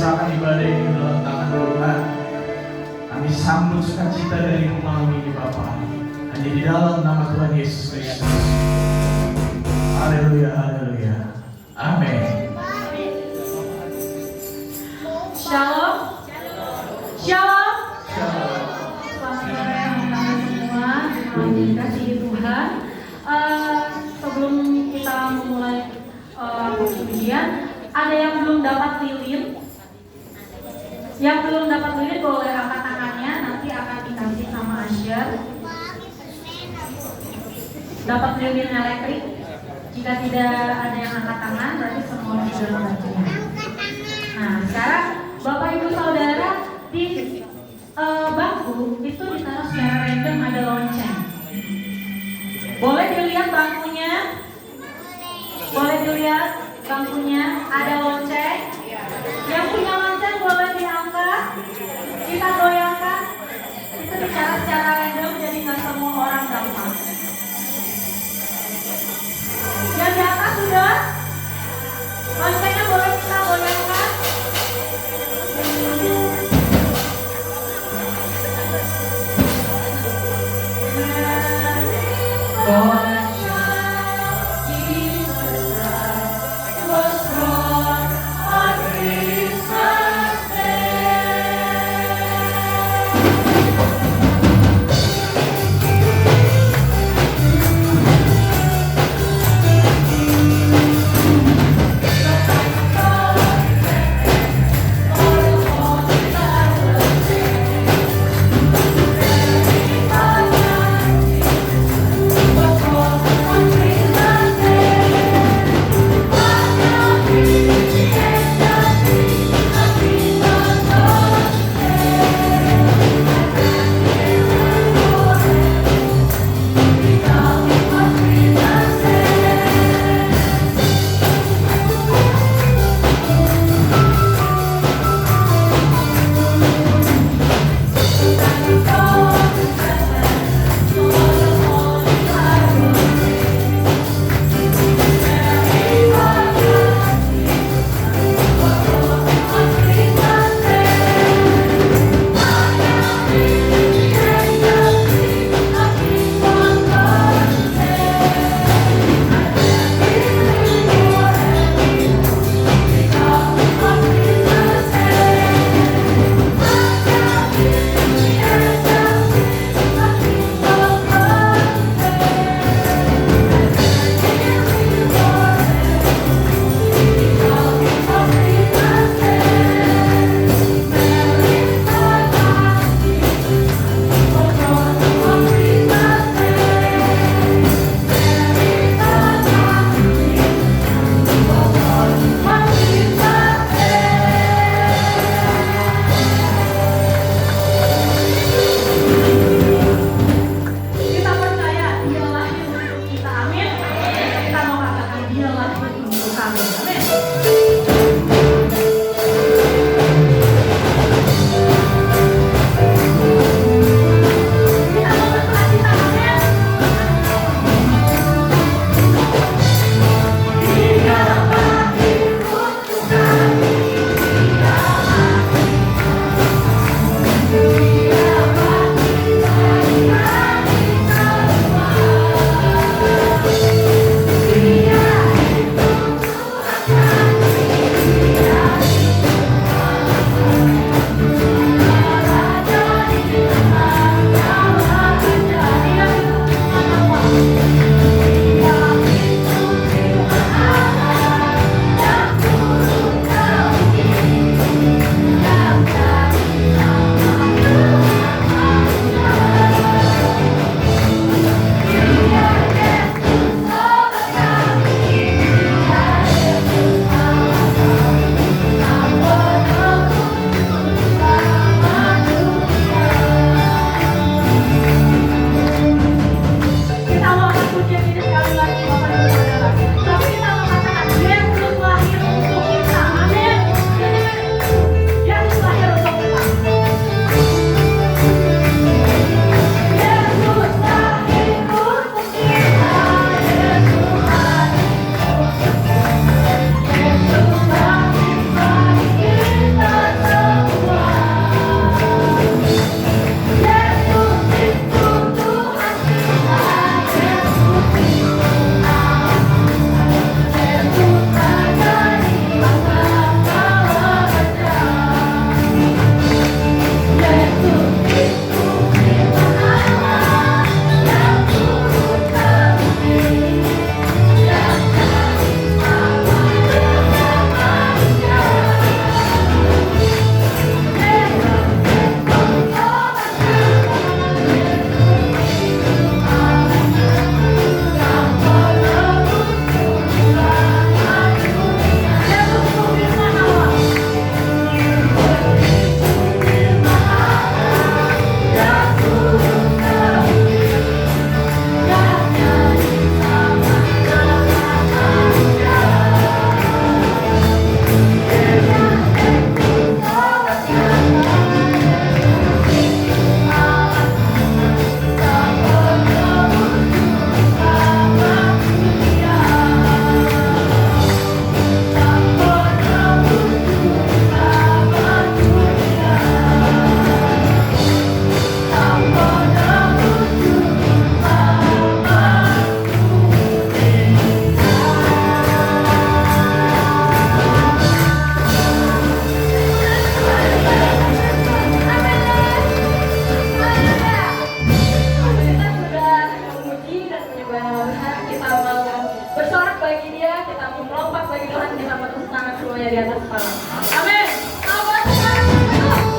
serahkan ibadah ini ke dalam tangan Tuhan. Kami sambut sukacita dari rumah ini Bapa. Hanya di dalam nama Tuhan Yesus Kristus. Haleluya, haleluya. Amin. Shalom. Shalom. Shalom. Selamat sore teman-teman semua. Yang dikasihi Tuhan. Sebelum kita memulai pujian, ada yang belum dapat lilin? Yang belum dapat lilin boleh angkat tangannya. Nanti akan dikasih sama Asher. Dapat lilin elektrik. Jika tidak ada yang angkat tangan, berarti semua sudah membacanya. Nah, sekarang Bapak Ibu Saudara di bangku itu ditaruh secara random ada lonceng. Boleh dilihat bangkunya? Boleh dilihat bangkunya ada lonceng. Yang punya lonceng boleh diangkat. Kita goyangkan. Itu ditaruh secara random jadi nggak semua orang dapat. Yang di atas sudah? Loncengnya boleh kita goyangkan. What's wrong? bagi dia, kita melompat bagi Tuhan, kita bertepuk tangan semuanya di atas kepala. Amin. Apa sekarang itu?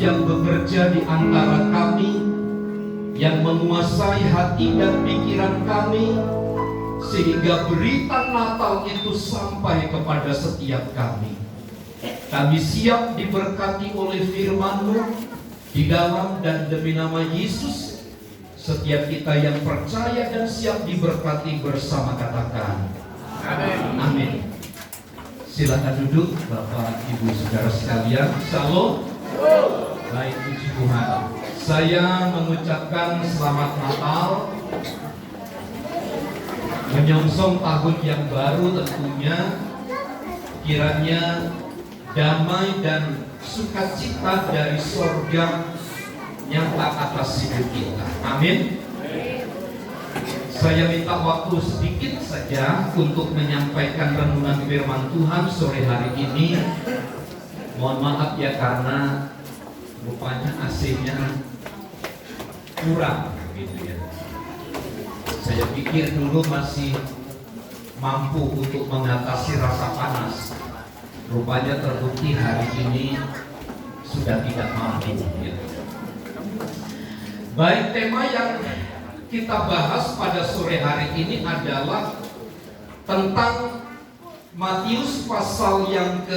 yang bekerja di antara kami, yang menguasai hati dan pikiran kami, sehingga berita Natal itu sampai kepada setiap kami. Kami siap diberkati oleh firman-Mu di dalam dan demi nama Yesus. Setiap kita yang percaya dan siap diberkati bersama katakan amin. Silakan duduk Bapak Ibu Saudara sekalian. Shalom. Baik, puji Tuhan. Saya mengucapkan selamat Natal, menyongsong tahun yang baru tentunya. Kiranya damai dan sukacita dari sorga nyata atas hidup kita. Amin. Saya minta waktu sedikit saja untuk menyampaikan renungan firman Tuhan sore hari ini. Mohon maaf ya, karena rupanya AC-nya kurang gitu ya. Saya pikir dulu masih mampu untuk mengatasi rasa panas. Rupanya terbukti hari ini sudah tidak mampu gitu. Baik, tema yang kita bahas pada sore hari ini adalah tentang Matius pasal yang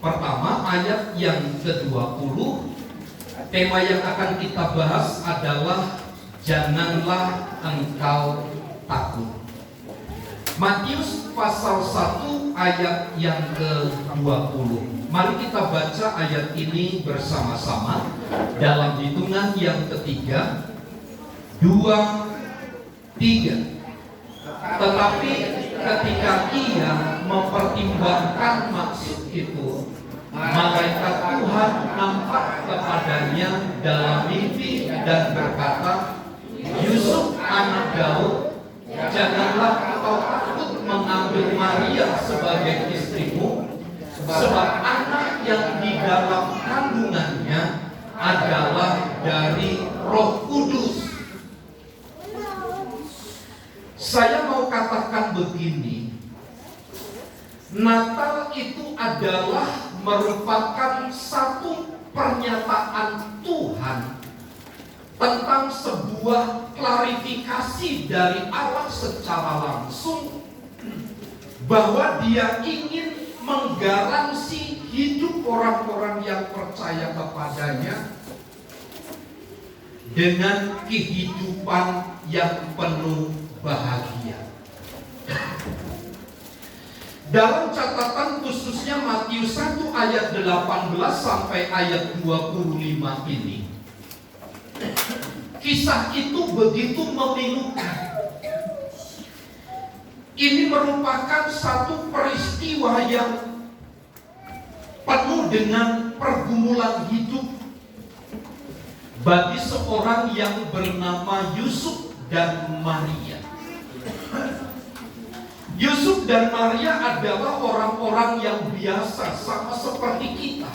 pertama ayat yang ke-20. Tema yang akan kita bahas adalah janganlah engkau takut. Matius pasal 1 ayat yang ke-20. Mari kita baca ayat ini bersama-sama dalam hitungan yang ketiga, 2, 3. Tetapi ketika ia mempertimbangkan maksud itu, malaikat Tuhan nampak kepadanya dalam mimpi dan berkata, Yusuf anak Daud, janganlah engkau takut mengambil Maria sebagai istrimu, sebab anak yang di dalam kandungannya adalah dari Roh Kudus. Saya mau katakan begini, Natal itu adalah merupakan satu pernyataan Tuhan tentang sebuah klarifikasi dari Allah secara langsung bahwa Dia ingin menggaransi hidup orang-orang yang percaya kepadanya dengan kehidupan yang penuh bahagia. Dalam catatan khususnya Matius 1 ayat 18 sampai ayat 25 ini, kisah itu begitu memilukan. Ini merupakan satu peristiwa yang penuh dengan pergumulan hidup bagi seorang yang bernama Yusuf dan Maria. Yusuf dan Maria adalah orang-orang yang biasa, sama seperti kita.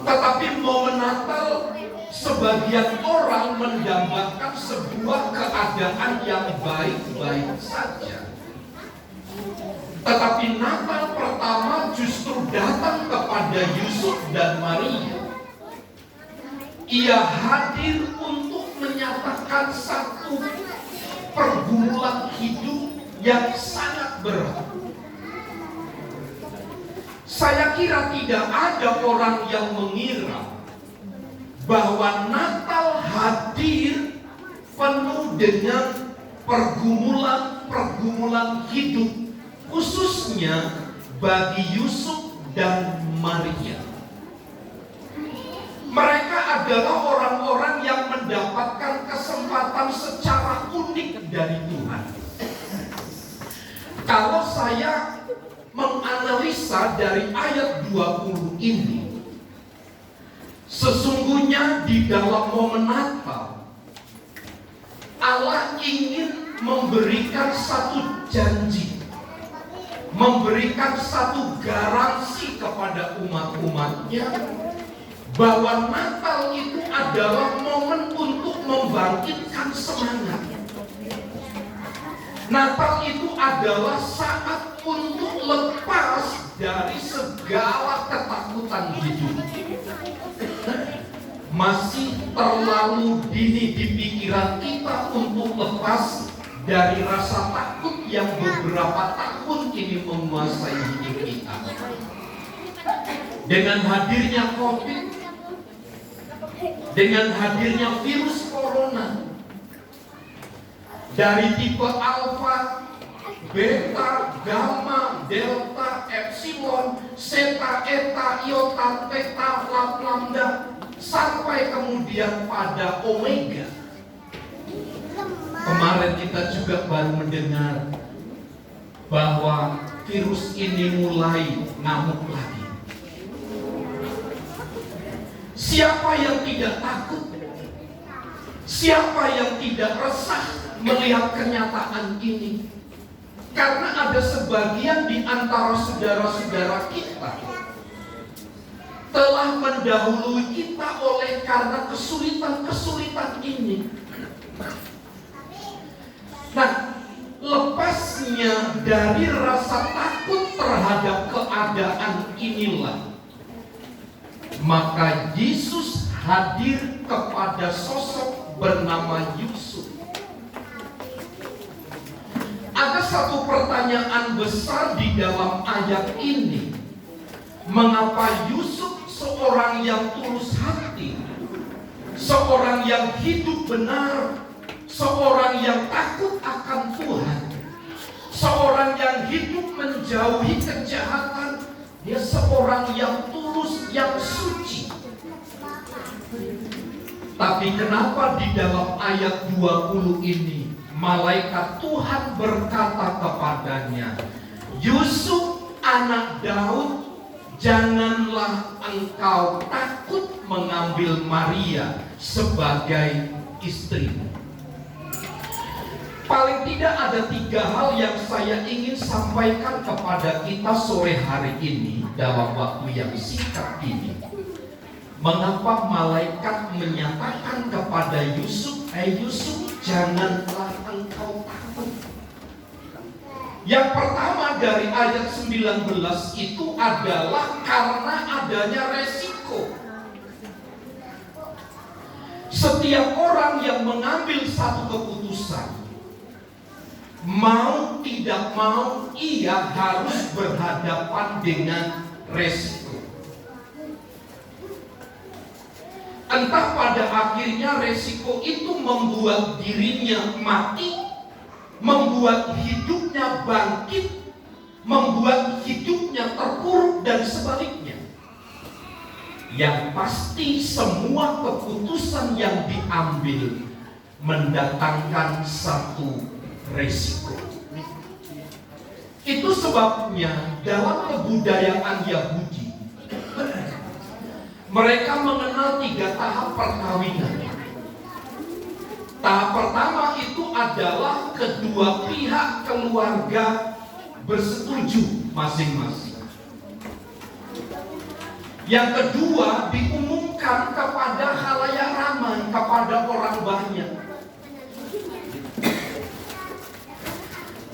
Tetapi momen Natal, sebagian orang mendambakan sebuah keadaan yang baik-baik saja. Tetapi Natal pertama justru datang kepada Yusuf dan Maria. Ia hadir untuk menyatakan satu pergumulan hidup yang sangat berat. Saya kira tidak ada orang yang mengira bahwa Natal hadir penuh dengan pergumulan hidup, khususnya bagi Yusuf dan Maria. Mereka adalah orang-orang yang mendapatkan kesempatan secara unik dari Tuhan. Kalau saya menganalisa dari ayat 20 ini, sesungguhnya di dalam momen Natal, Allah ingin memberikan satu janji, memberikan satu garansi kepada umat-umatnya bahwa Natal itu adalah momen untuk membangkitkan semangat. Natal itu adalah saat untuk lepas dari segala ketakutan hidup. masih terlalu dini di pikiran kita untuk lepas dari rasa takut yang beberapa tahun ini menguasai hidup kita. Dengan hadirnya COVID, dengan hadirnya virus corona, dari tipe alfa, beta, gamma, delta, epsilon, zeta, eta, iota, theta, lambda, sampai kemudian pada omega. Kemarin kita juga baru mendengar bahwa virus ini mulai ngamuk lagi. Siapa yang tidak takut? Siapa yang tidak resah melihat kenyataan ini? Karena ada sebagian di antara saudara-saudara kita telah mendahului kita oleh karena kesulitan-kesulitan ini. Nah, lepasnya dari rasa takut terhadap keadaan inilah, maka Yesus hadir kepada sosok bernama Yusuf. Ada satu pertanyaan besar di dalam ayat ini. Mengapa Yusuf, seorang yang tulus hati, seorang yang hidup benar, seorang yang takut akan Tuhan, seorang yang hidup menjauhi kejahatan, dia seorang yang tulus, yang suci. Tapi kenapa di dalam ayat 20 ini malaikat Tuhan berkata kepadanya, Yusuf anak Daud, janganlah engkau takut mengambil Maria sebagai istrimu. Paling tidak ada 3 hal yang saya ingin sampaikan kepada kita sore hari ini dalam waktu yang singkat ini. Mengapa malaikat menyatakan kepada Yusuf, Yusuf, janganlah engkau takut. Yang pertama dari ayat 19 itu adalah karena adanya resiko. Setiap orang yang mengambil satu keputusan, mau tidak mau, ia harus berhadapan dengan resiko. Entah pada akhirnya resiko itu membuat dirinya mati, membuat hidupnya bangkit, membuat hidupnya terpuruk, dan sebaliknya. Yang pasti semua keputusan yang diambil mendatangkan satu resiko. Itu sebabnya dalam kebudayaan Yahudi, mereka mengenal 3 tahap perkawinan. Tahap pertama itu adalah kedua pihak keluarga bersetuju masing-masing. Yang kedua diumumkan kepada khalayak ramai, kepada orang banyak.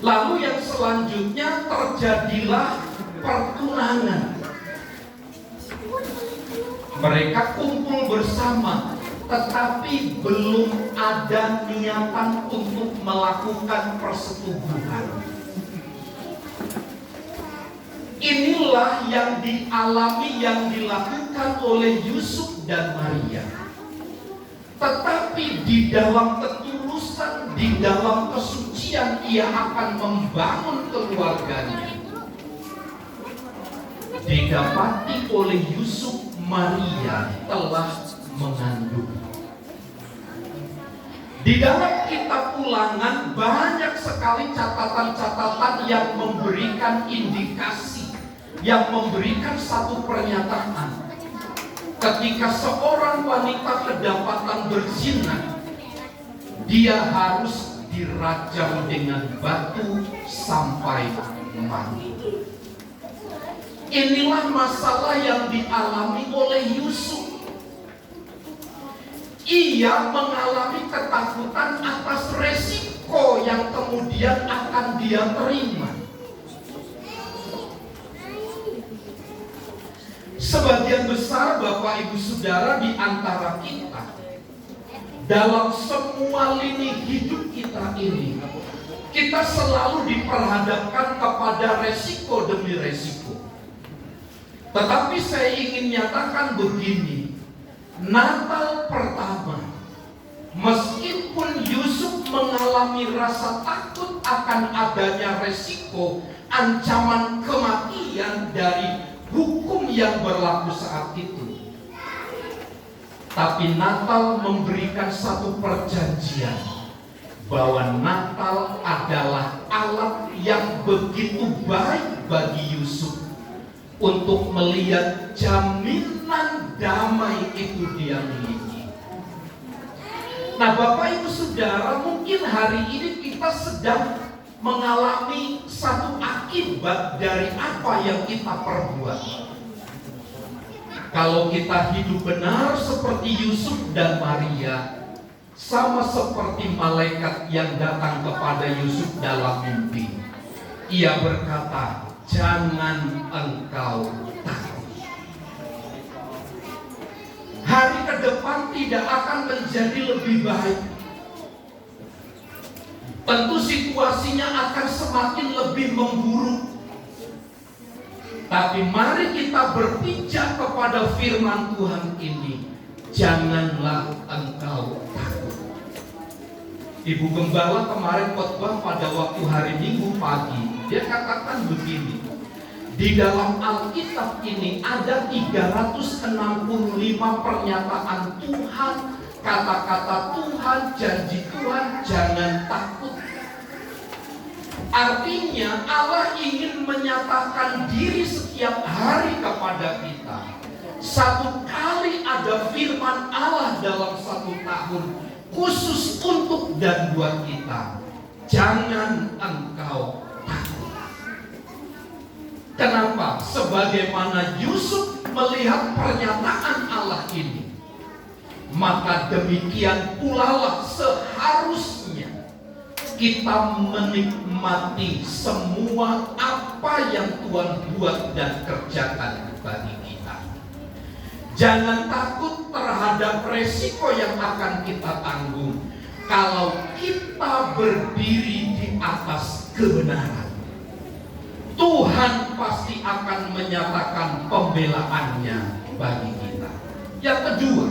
Lalu yang selanjutnya terjadilah pertunangan. Mereka kumpul bersama, tetapi belum ada niatan untuk melakukan persetubuhan. Inilah yang dialami, yang dilakukan oleh Yusuf dan Maria. Tetapi di dalam ketulusan, di dalam kesucian, ia akan membangun keluarganya. Didapati oleh Yusuf, Maria telah mengandung. Di dalam kitab Ulangan banyak sekali catatan-catatan yang memberikan indikasi, yang memberikan satu pernyataan. Ketika seorang wanita kedapatan berzina, dia harus dirajam dengan batu sampai mati. Inilah masalah yang dialami oleh Yusuf. Ia mengalami ketakutan atas resiko yang kemudian akan dia terima. Sebagian besar Bapak Ibu Saudara di antara kita dalam semua lini hidup kita ini, kita selalu diperhadapkan kepada resiko demi resiko. Tetapi saya ingin nyatakan begini, Natal pertama, meskipun Yusuf mengalami rasa takut akan adanya resiko ancaman kematian dari hukum yang berlaku saat itu, tapi Natal memberikan satu perjanjian bahwa Natal adalah alat yang begitu baik bagi Yusuf untuk melihat jaminan damai itu dia miliki. Nah, Bapak Ibu Saudara, mungkin hari ini kita sedang mengalami satu akibat dari apa yang kita perbuat. Kalau kita hidup benar seperti Yusuf dan Maria, sama seperti malaikat yang datang kepada Yusuf dalam mimpi. Ia berkata, jangan engkau takut. Hari ke depan tidak akan menjadi lebih baik. Tentu situasinya akan semakin lebih memburuk. Tapi mari kita berpijak kepada firman Tuhan ini. Janganlah engkau takut. Ibu Gembala kemarin khotbah pada waktu hari Minggu pagi. Dia katakan begini. Di dalam Alkitab ini ada 365 pernyataan Tuhan, kata-kata Tuhan, janji Tuhan, jangan takut. Artinya Allah ingin menyatakan diri setiap hari kepada kita. Satu kali ada firman Allah dalam satu tahun, khusus untuk dan buat kita. Jangan engkau takut. Kenapa? Sebagaimana Yusuf melihat pernyataan Allah ini, maka demikian pula seharusnya kita menikmati semua apa yang Tuhan buat dan kerjakan bagi kita. Jangan takut terhadap resiko yang akan kita tanggung kalau kita berdiri di atas kebenaran. Tuhan pasti akan menyatakan pembelaannya bagi kita. Yang kedua,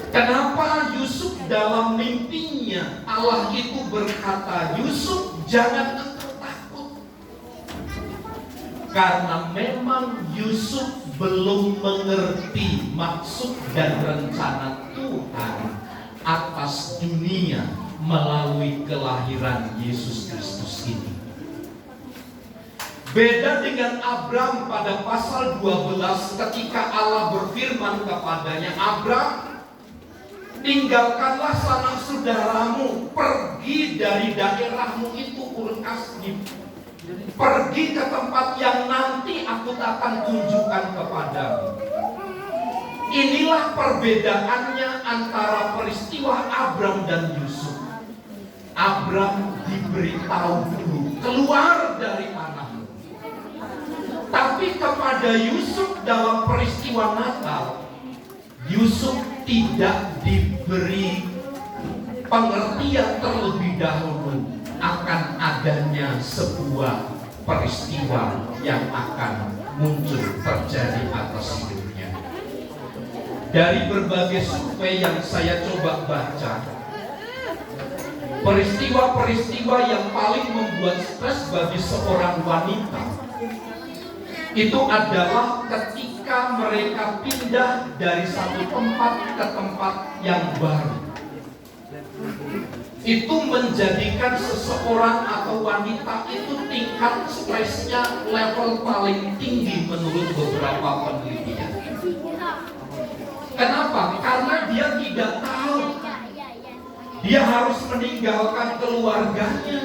kenapa Yusuf dalam mimpinya Allah itu berkata, Yusuf jangan engkau takut? Karena memang Yusuf belum mengerti maksud dan rencana Tuhan atas dunia melalui kelahiran Yesus Kristus ini. Beda dengan Abram pada pasal 12 ketika Allah berfirman kepadanya, Abram, tinggalkanlah sanak saudaramu, pergi dari daerahmu itu Ur Kasdim, pergi ke tempat yang nanti aku akan tunjukkan kepadamu. Inilah perbedaannya antara peristiwa Abram dan Yusuf. Abram diberitahu dulu, keluar dari tanahmu. Tapi kepada Yusuf dalam peristiwa Natal, Yusuf tidak diberi pengertian terlebih dahulu akan adanya sebuah peristiwa yang akan muncul terjadi atas hidupnya. Dari berbagai survei yang saya coba baca, peristiwa-peristiwa yang paling membuat stres bagi seorang wanita itu adalah ketika mereka pindah dari satu tempat ke tempat yang baru. Itu menjadikan seseorang atau wanita itu tingkat stresnya level paling tinggi menurut beberapa penelitian. Kenapa? Karena dia tidak tahu. Dia harus meninggalkan keluarganya,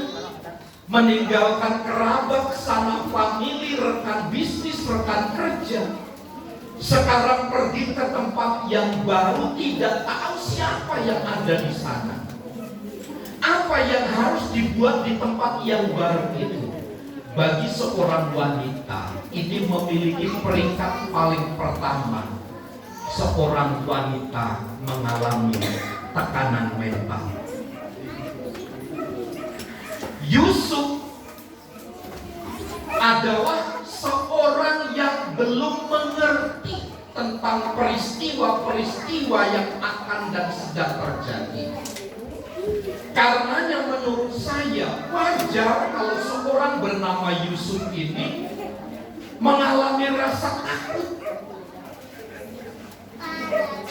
meninggalkan kerabat, sanak famili, rekan bisnis, rekan kerja. Sekarang pergi ke tempat yang baru, tidak tahu siapa yang ada di sana. Apa yang harus dibuat di tempat yang baru itu? Bagi seorang wanita, ini memiliki peringkat paling pertama. seorang wanita mengalami tekanan mental. Yusuf adalah seorang yang belum mengerti tentang peristiwa-peristiwa yang akan dan sedang terjadi. Karenanya menurut saya wajar kalau seorang bernama Yusuf ini mengalami rasa takut.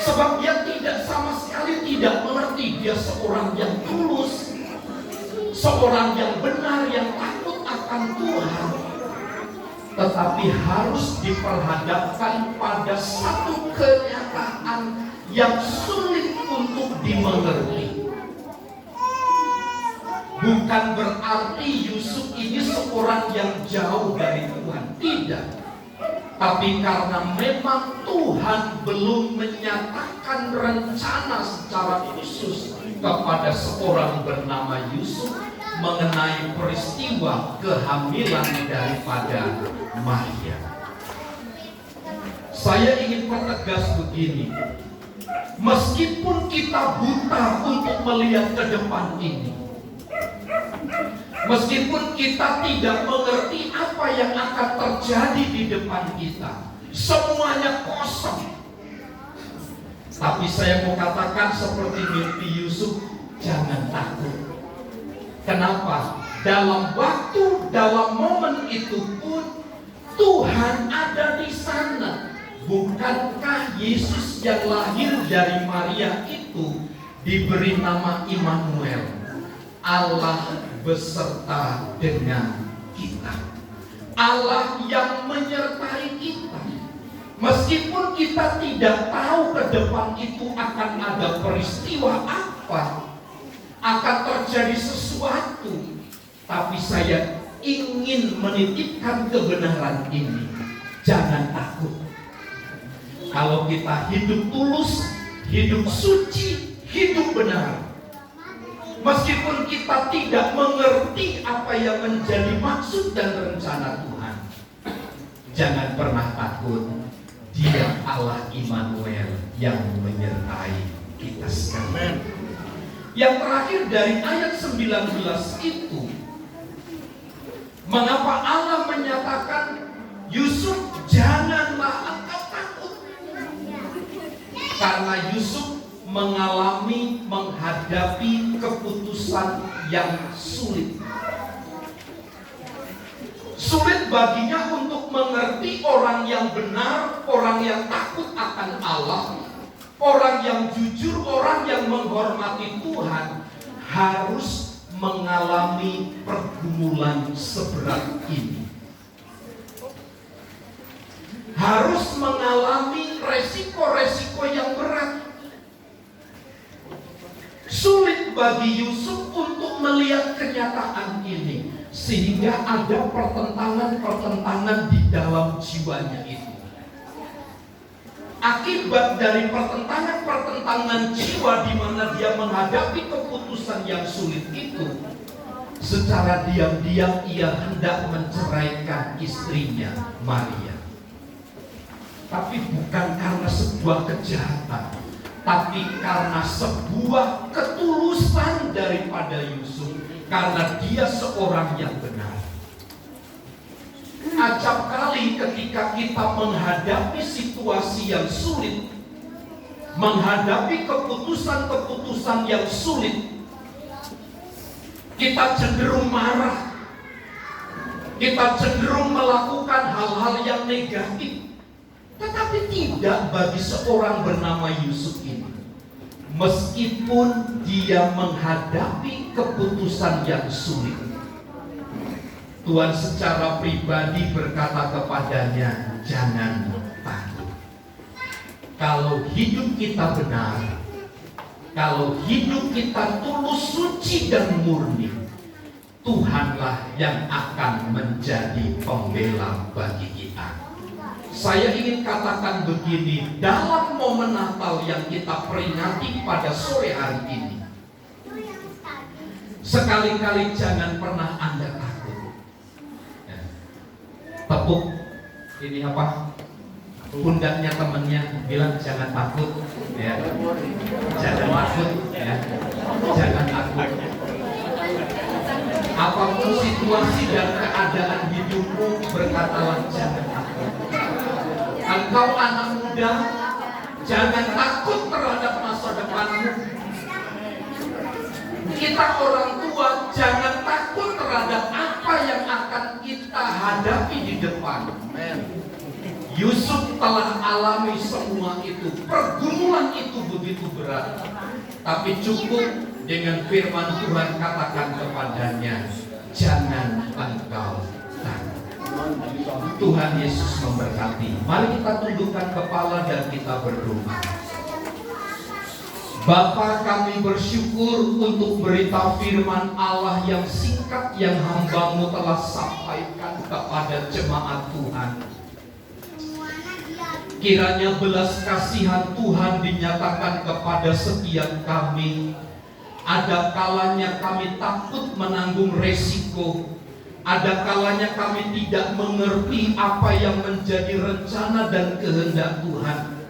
Sebab dia tidak sama sekali tidak mengerti. Dia seorang yang tulus, seorang yang benar, yang takut akan Tuhan. Tetapi harus diperhadapkan pada satu kenyataan yang sulit untuk dimengerti. Bukan berarti Yusuf ini seorang yang jauh dari Tuhan, tidak. Tapi karena memang Tuhan belum menyatakan rencana secara khusus kepada seorang bernama Yusuf mengenai peristiwa kehamilan daripada Maria. Saya ingin pertegas begini, meskipun kita buta untuk melihat ke depan ini, meskipun kita tidak mengerti apa yang akan terjadi di depan kita, semuanya kosong. Tapi saya mau katakan seperti mimpi Yusuf, jangan takut. Kenapa? Dalam waktu, dalam momen itu pun Tuhan ada di sana. Bukankah Yesus yang lahir dari Maria itu diberi nama Immanuel, Allah beserta dengan kita, Allah yang menyertai kita. Meskipun kita tidak tahu ke depan itu akan ada peristiwa apa, akan terjadi sesuatu, tapi saya ingin menitipkan kebenaran ini. Jangan takut. Kalau kita hidup tulus, hidup suci, hidup benar, meskipun kita tidak mengerti apa yang menjadi maksud dan rencana Tuhan, jangan pernah takut. Dia Allah Immanuel yang menyertai kita sekalian. Yang terakhir dari ayat 19 itu, mengapa Allah menyatakan, Yusuf janganlah engkau takut? Karena Yusuf menghadapi keputusan yang sulit. Sulit baginya untuk mengerti orang yang benar, orang yang takut akan Allah, orang yang jujur, orang yang menghormati Tuhan, harus mengalami pergumulan seberat ini. Harus mengalami resiko-resiko yang berat. Sulit bagi Yusuf untuk melihat kenyataan ini, sehingga ada pertentangan-pertentangan di dalam jiwanya itu. Akibat dari pertentangan-pertentangan jiwa di mana dia menghadapi keputusan yang sulit itu, secara diam-diam ia hendak menceraikan istrinya Maria. Tapi bukan karena sebuah kejahatan, tapi karena sebuah ketulusan daripada Yusuf, karena dia seorang yang benar. Acap kali ketika kita menghadapi situasi yang sulit, menghadapi keputusan-keputusan yang sulit, kita cenderung marah, kita cenderung melakukan hal-hal yang negatif. Tetapi tidak bagi seorang bernama Yusuf ini. Meskipun dia menghadapi keputusan yang sulit, Tuhan secara pribadi berkata kepadanya, jangan takut. Kalau hidup kita benar, kalau hidup kita tulus, suci dan murni, Tuhanlah yang akan menjadi pembela bagi kita. Saya ingin katakan begini, dalam momen Natal yang kita peringati pada sore hari ini, sekali-kali jangan pernah Anda takut. Tepuk ini apa? pundaknya temennya, bilang jangan takut, ya, jangan takut, ya, jangan takut. Apapun situasi dan keadaan hidupmu, berkatalah jangan takut. Engkau anak muda, jangan takut terhadap masa depanmu. Kita orang tua, jangan takut terhadap apa yang akan kita hadapi di depan. Yusuf telah alami semua itu. Pergumulan itu begitu berat, tapi cukup dengan firman Tuhan katakan kepadanya, jangan engkau takut. Tuhan Yesus memberkati. Mari kita tundukkan kepala dan kita berdoa. Bapa, kami bersyukur untuk berita firman Allah yang singkat yang hamba-Mu telah sampaikan kepada jemaat Tuhan. Kiranya belas kasihan Tuhan dinyatakan kepada setiap kami. Ada kalanya kami takut menanggung resiko. Ada kalanya kami tidak mengerti apa yang menjadi rencana dan kehendak Tuhan.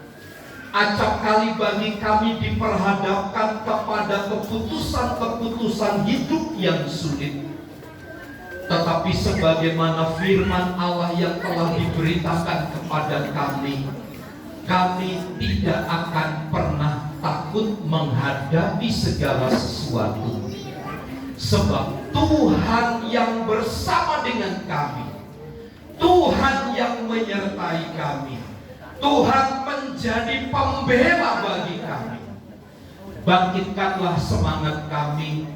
Acap kali bagi kami diperhadapkan kepada keputusan-keputusan hidup yang sulit. Tetapi sebagaimana firman Allah yang telah diberitakan kepada kami tidak akan pernah takut menghadapi segala sesuatu. Sebab Tuhan yang bersama dengan kami, Tuhan yang menyertai kami, Tuhan menjadi pembela bagi kami. Bangkitkanlah semangat kami,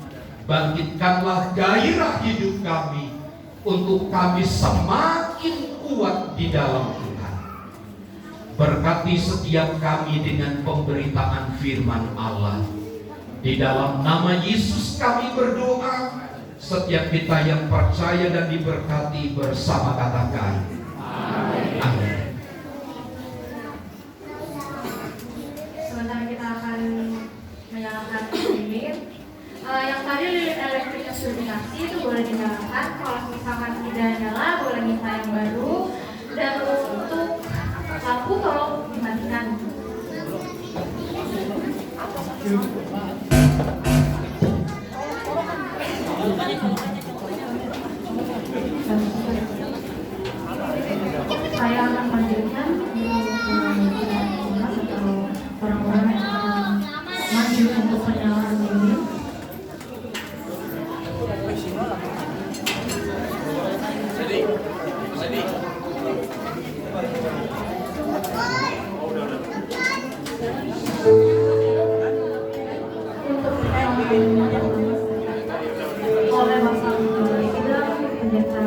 bangkitkanlah gairah hidup kami, untuk kami semakin kuat di dalam Tuhan. Berkati setiap kami dengan pemberitaan firman Allah. Di dalam nama Yesus kami berdoa. Setiap kita yang percaya dan diberkati bersama katakan amin. Amin. Sementara kita akan menyalakan lilin. Yang tadi lilin elektriknya sudah dikasih, itu boleh dinyalakan. Kalau misalkan tidak nyala, boleh minta yang baru. Dan untuk lampu kalau dimatikan. Saya akan panggilkan atau orang-orang yang akan maju untuk penyalaan lilin. Oleh Bapak Presiden, Pendeta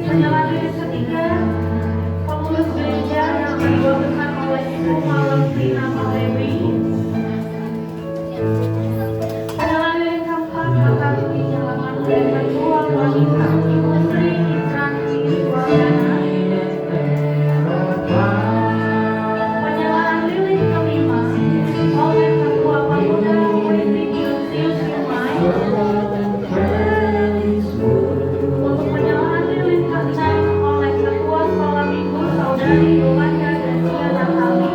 penyalaan lilin ketiga, pengurus gereja yang dibawakan oleh Ibu Valentina Malewi. Penyalaan lilin keempat akan dinyalakan oleh ketua wanita Ibu Sri Indrani Wardana. Penyalaan lilin kelima oleh ketua pemuda Witidius Yumai. Untuk penyalaan lilin keenam oleh ketua sekolah minggu saudari Yolanda dan Diana Ali.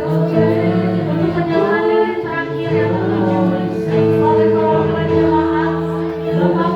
Untuk penyalaan lilin terakhir yang ketujuh oleh perwakilan jemaat Bapak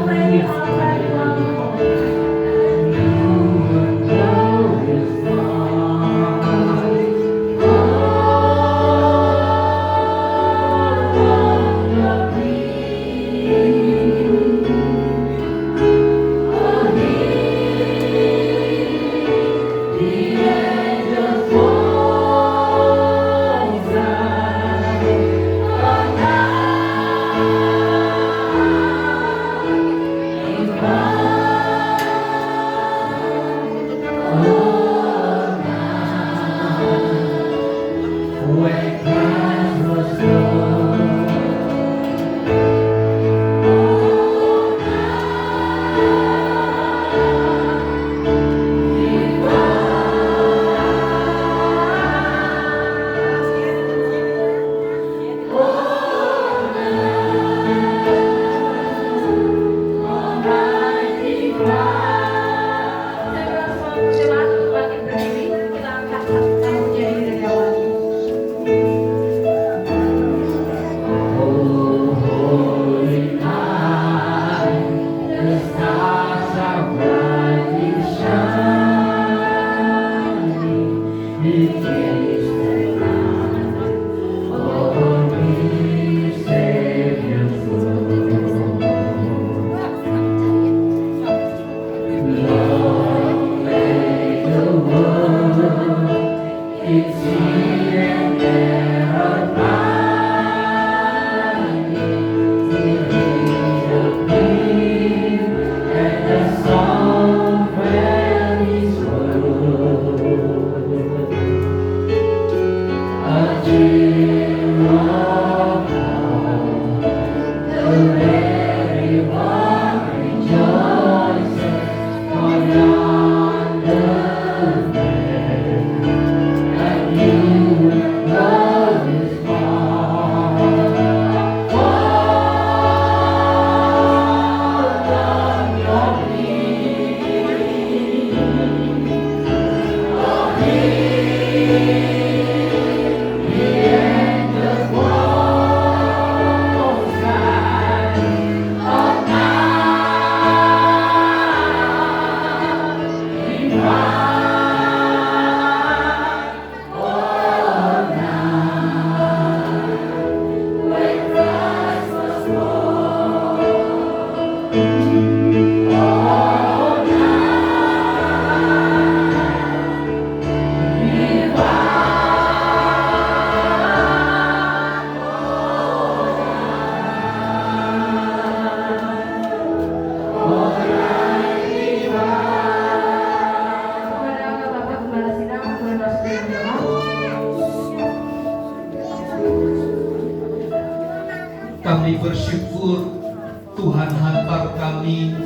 Tuhan hantar kami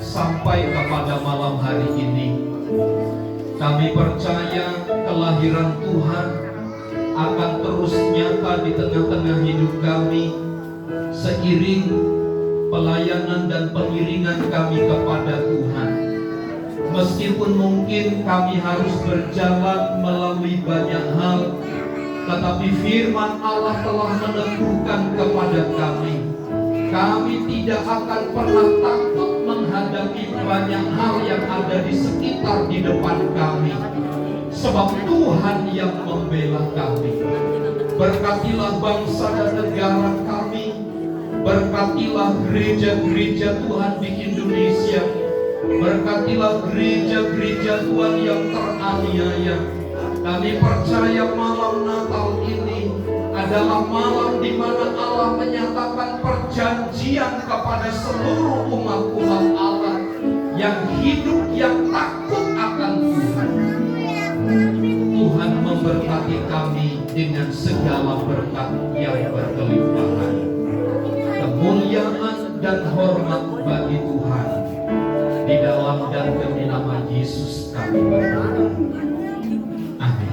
sampai kepada malam hari ini. Kami percaya kelahiran Tuhan akan terus nyata di tengah-tengah hidup kami seiring pelayanan dan pengiringan kami kepada Tuhan. Meskipun mungkin kami harus berjalan melalui banyak hal, tetapi firman Allah telah meneguhkan kepada kami tidak akan pernah takut menghadapi banyak hal yang ada di sekitar di depan kami, sebab Tuhan yang membela kami. Berkatilah bangsa dan negara kami, berkatilah gereja-gereja Tuhan di Indonesia, berkatilah gereja-gereja Tuhan yang teraniaya. Kami percaya malam Natal ini adalah malam di mana Allah menyatakan perjanjian kepada seluruh umat-umat Allah yang hidup, yang takut akan Tuhan. Tuhan memberkati kami dengan segala berkat yang berkelimpahan. Kemuliaan dan hormat bagi Tuhan. Di dalam dan demi nama Yesus kami berdoa. Amin.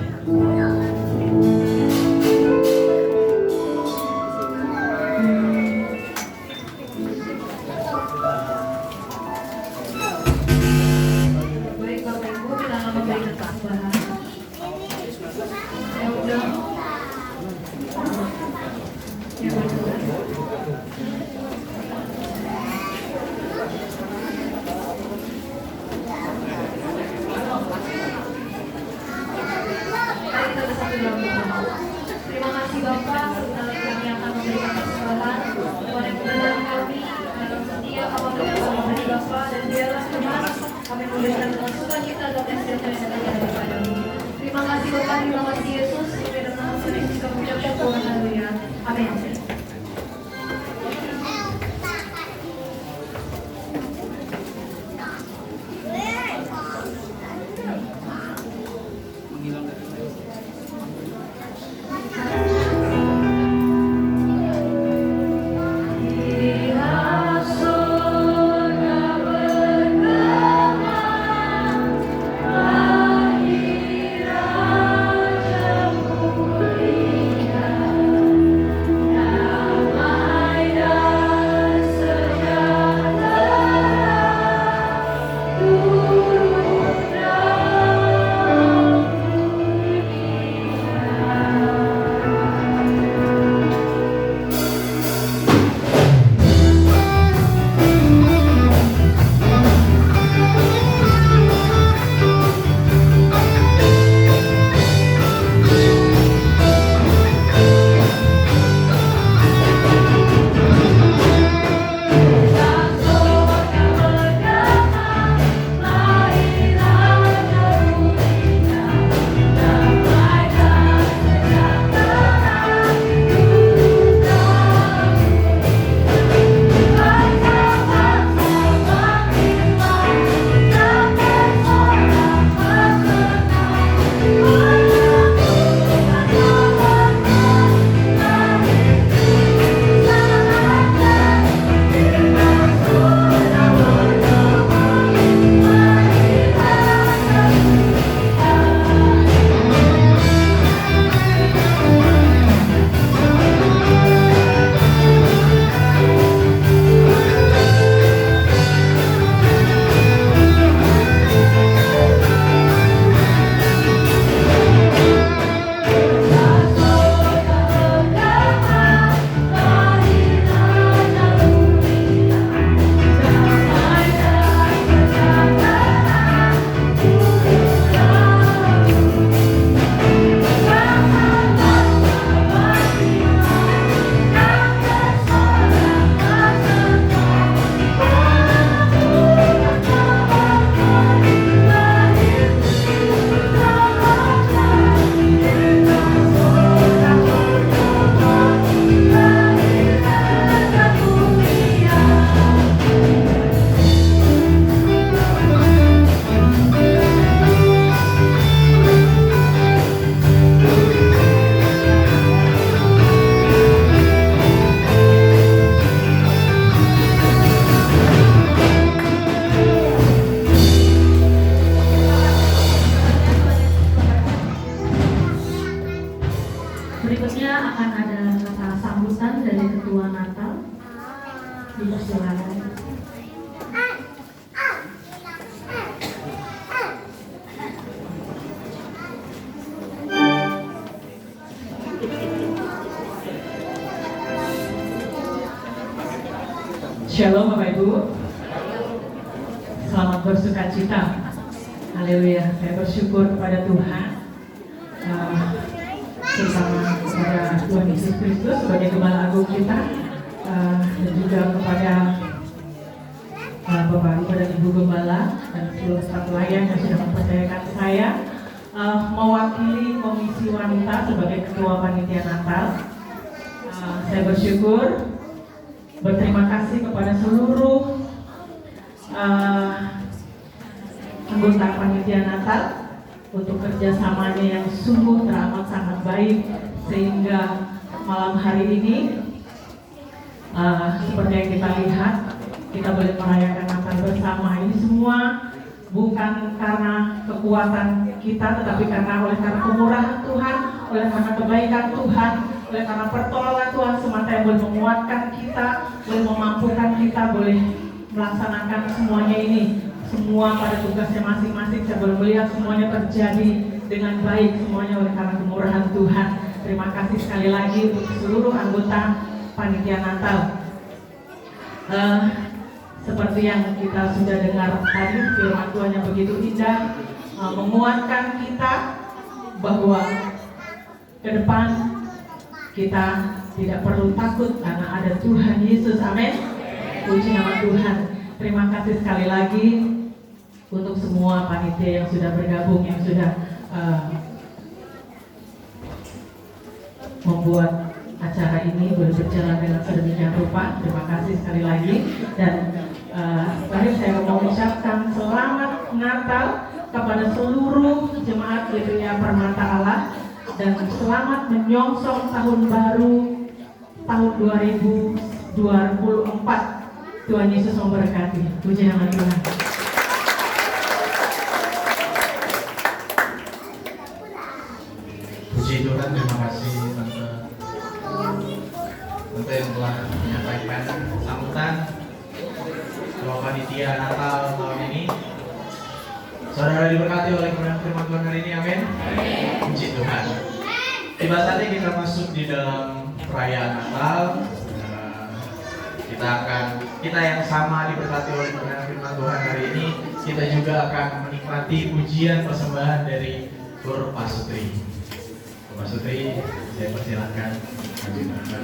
Baik Bapak Ibu, kita akan memberikan tambahan. Yang udah, yang kedua. Terima kasih Bapak, sebentar lagi kami akan memberikan persembahan. Tuhan yang memberkati kami, setia apabila kami beri Bapak, dan biarlah Tuhan kami memberikan masukan kita dan sejahtera yang ada kepadamu. Terima kasih Bapak, terima kasih Yesus. Sampai dengan nama Yesus kami ucapkan Tuhan haleluya. Amin. Terima Shalom Bapak Ibu. Selamat bersuka cita. Haleluya. Saya bersyukur kepada Tuhan, terutama kepada Tuhan Yesus Kristus sebagai Gembala Agung kita, dan juga kepada Bapak Ibu dan Ibu Gembala dan seluruh staf pelayan yang sudah mempercayakan saya mewakili Komisi Wanita sebagai Ketua Panitia Natal. Saya bersyukur, berterima kasih kepada seluruh anggota Panitia Natal untuk kerjasamanya yang sungguh teramat sangat baik, sehingga malam hari ini seperti yang kita lihat, kita boleh merayakan Natal bersama. Ini semua bukan karena kekuatan kita, tetapi karena kemurahan Tuhan, oleh karena kebaikan Tuhan, oleh karena pertolongan Tuhan semata yang boleh menguatkan kita, boleh memampukan kita, boleh melaksanakan semuanya ini. Semua pada tugasnya masing-masing, saya boleh melihat semuanya terjadi dengan baik, semuanya oleh karena kemurahan Tuhan. Terima kasih sekali lagi untuk seluruh anggota Panitia Natal. Seperti yang kita sudah dengar tadi, firman Tuhan yang begitu indah, menguatkan kita bahwa ke depan kita tidak perlu takut karena ada Tuhan Yesus. Amin. Puji nama Tuhan. Terima kasih sekali lagi untuk semua panitia yang sudah bergabung, yang sudah membuat acara ini boleh berjalan dengan sedemikian rupa. Terima kasih sekali lagi. Dan mari saya mau mengucapkan selamat Natal kepada seluruh jemaat GPIA Permata Allah, dan selamat menyongsong tahun baru tahun 2024. Tuhan Yesus memberkati. Puji nama Tuhan. Puji Tuhan, terima kasih Tante yang telah menyampaikan sambutan Ketua Panitia Natal tahun ini. Saudara diberkati oleh firman Tuhan hari ini, amin. Puji Tuhan. Tiba saatnya kita masuk di dalam perayaan Natal. Kita yang sama diberkati oleh firman Tuhan hari ini, kita juga akan menikmati pujian persembahan dari Guru Pasutri. Pak Sutri, saya persilakan maju ke depan.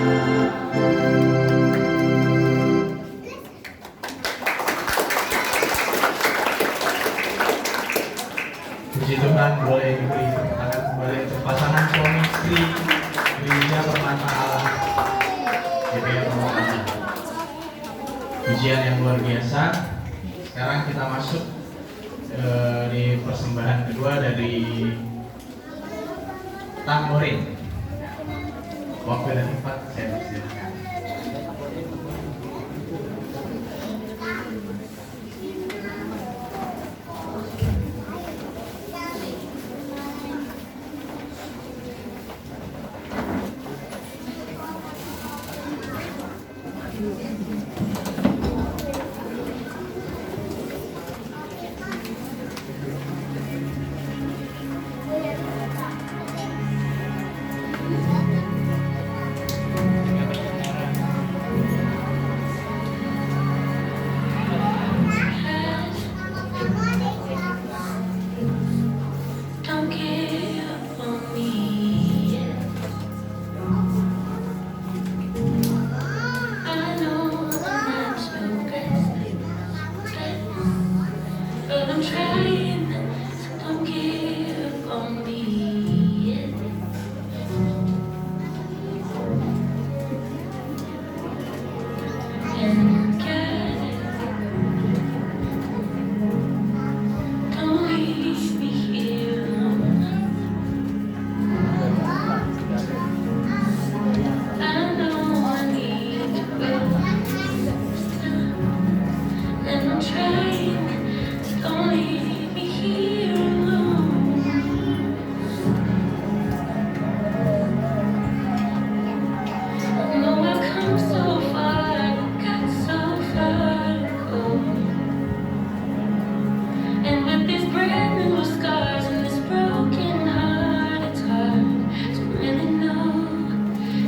Puji Tuhan, boleh diberi tepuk tangan kembali untuk pasangan suami istri Gereja Permata Allah GBI Purwakarta. Pujian yang luar biasa. Sekarang kita masuk di persembahan kedua dari Tamborin. Waktu dan tempat saya persilakan. Don't give up on me. I know I'm not so good, but I'm trying. So don't give up on me. And God, don't leave me here alone. I know I need to go, and I'm trying. So don't leave me here alone. I know I've come so far, but got so far to go. And with these brand new scars and this broken heart, it's hard to really know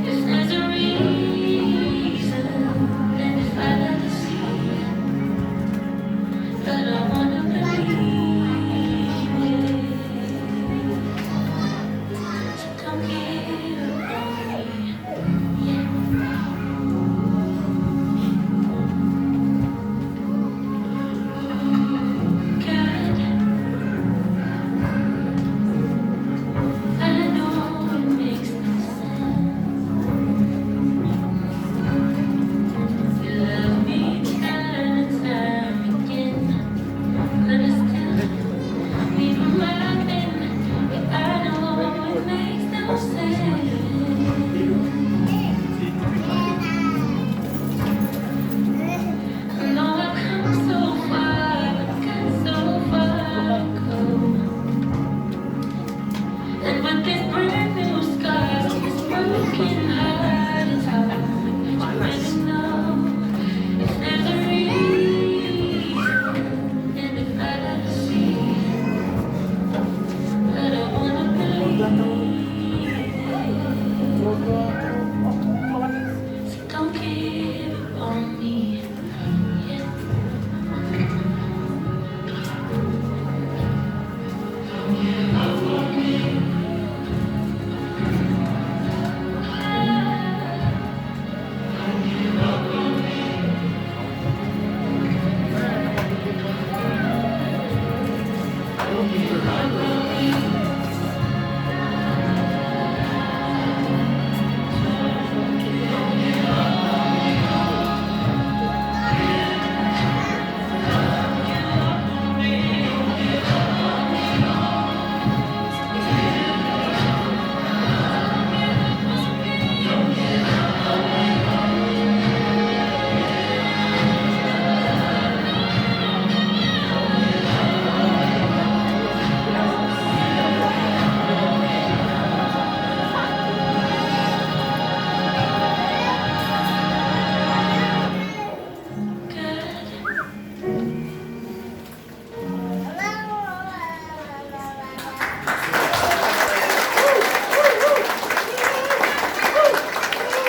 if there's a reason and if I'll ever see it. But I wanna believe it. So don't give up on me. God, I know it makes no sense. You love me time and time again, but I still need reminding. Yeah, I know it makes no sense. I know I've come so far, but got so far to go. And with these brand new scars and this broken heart, it's hard to really know if there's a reason and if I'll ever see it. But I wanna believe it. So don't give up on me.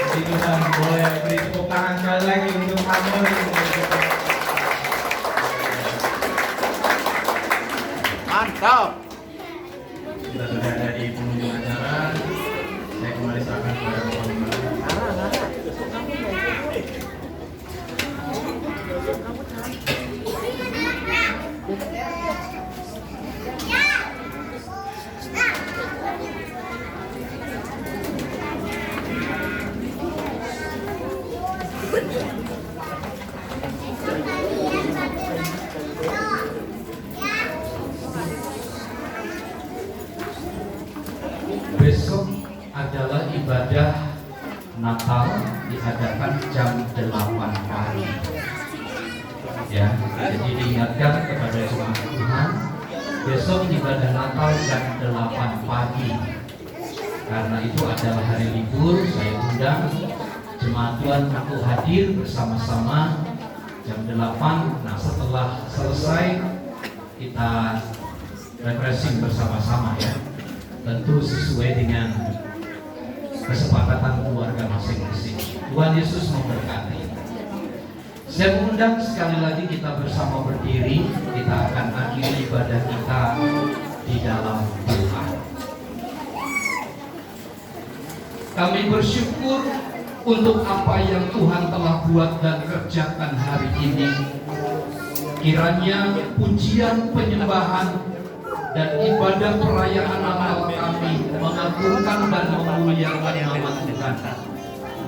Puji Tuhan, boleh beri tepuk tangan sekali lagi untuk Tamborin. Mantap. Kita sudah ada di penghujung acara. Saya kembali serahkan kepada Bapak Gembala. Natal diadakan jam 8 pagi. Ya, jadi diingatkan kepada jemaat Tuhan, besok ibadah Natal jam 8 pagi. Karena itu adalah hari libur, saya undang jemaat Tuhan untuk hadir bersama-sama jam 8. Nah, setelah selesai kita refreshing bersama-sama ya. Tentu sesuai dengan kesepakatan keluarga masing-masing. Tuhan Yesus memberkati. Saya mengundang sekali lagi kita bersama berdiri. Kita akan akhiri ibadah kita di dalam doa. Kami bersyukur untuk apa yang Tuhan telah buat dan kerjakan hari ini. Kiranya pujian, penyembahan, dan ibadah perayaan Natal kami mengagungkan dan memuliakan nama Tuhan.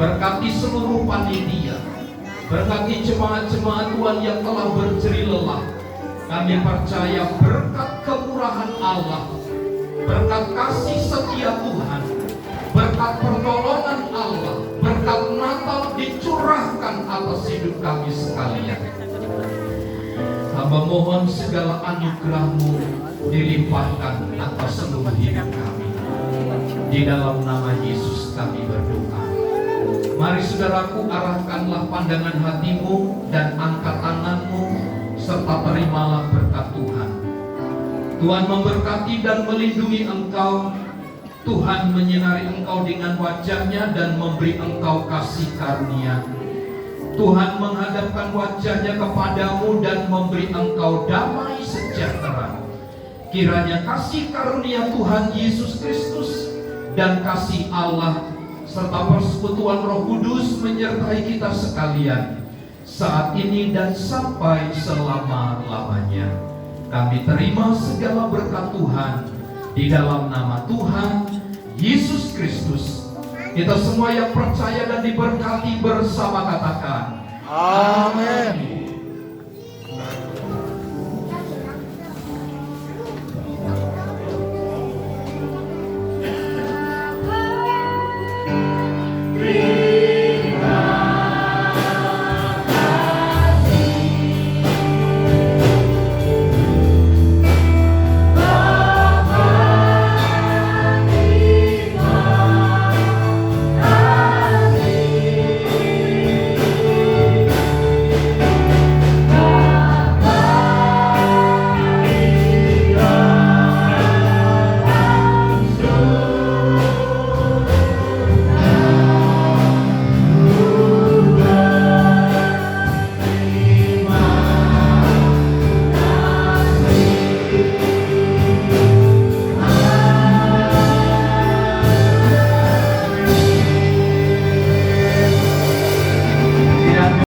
Berkati seluruh panitia, berkati jemaat-jemaat Tuhan yang telah berjeri lelah. Kami percaya berkat kemurahan Allah, berkat kasih setia Tuhan, berkat pertolongan Allah, berkat Natal dicurahkan atas hidup kami sekalian. Hamba mohon segala anugerah-Mu dilimpahkan atas seluruh hidup kami. Di dalam nama Yesus kami berdoa. Mari saudaraku, arahkanlah pandangan hatimu dan angkat tanganmu, serta terimalah berkat Tuhan. Tuhan memberkati dan melindungi engkau. Tuhan menyinari engkau dengan wajah-Nya dan memberi engkau kasih karunia. Tuhan menghadapkan wajah-Nya kepadamu dan memberi engkau damai sejahtera. Kiranya kasih karunia Tuhan Yesus Kristus dan kasih Allah serta persekutuan Roh Kudus menyertai kita sekalian saat ini dan sampai selama-lamanya. Kami terima segala berkat Tuhan di dalam nama Tuhan Yesus Kristus. Kita semua yang percaya dan diberkati bersama katakan, Amin.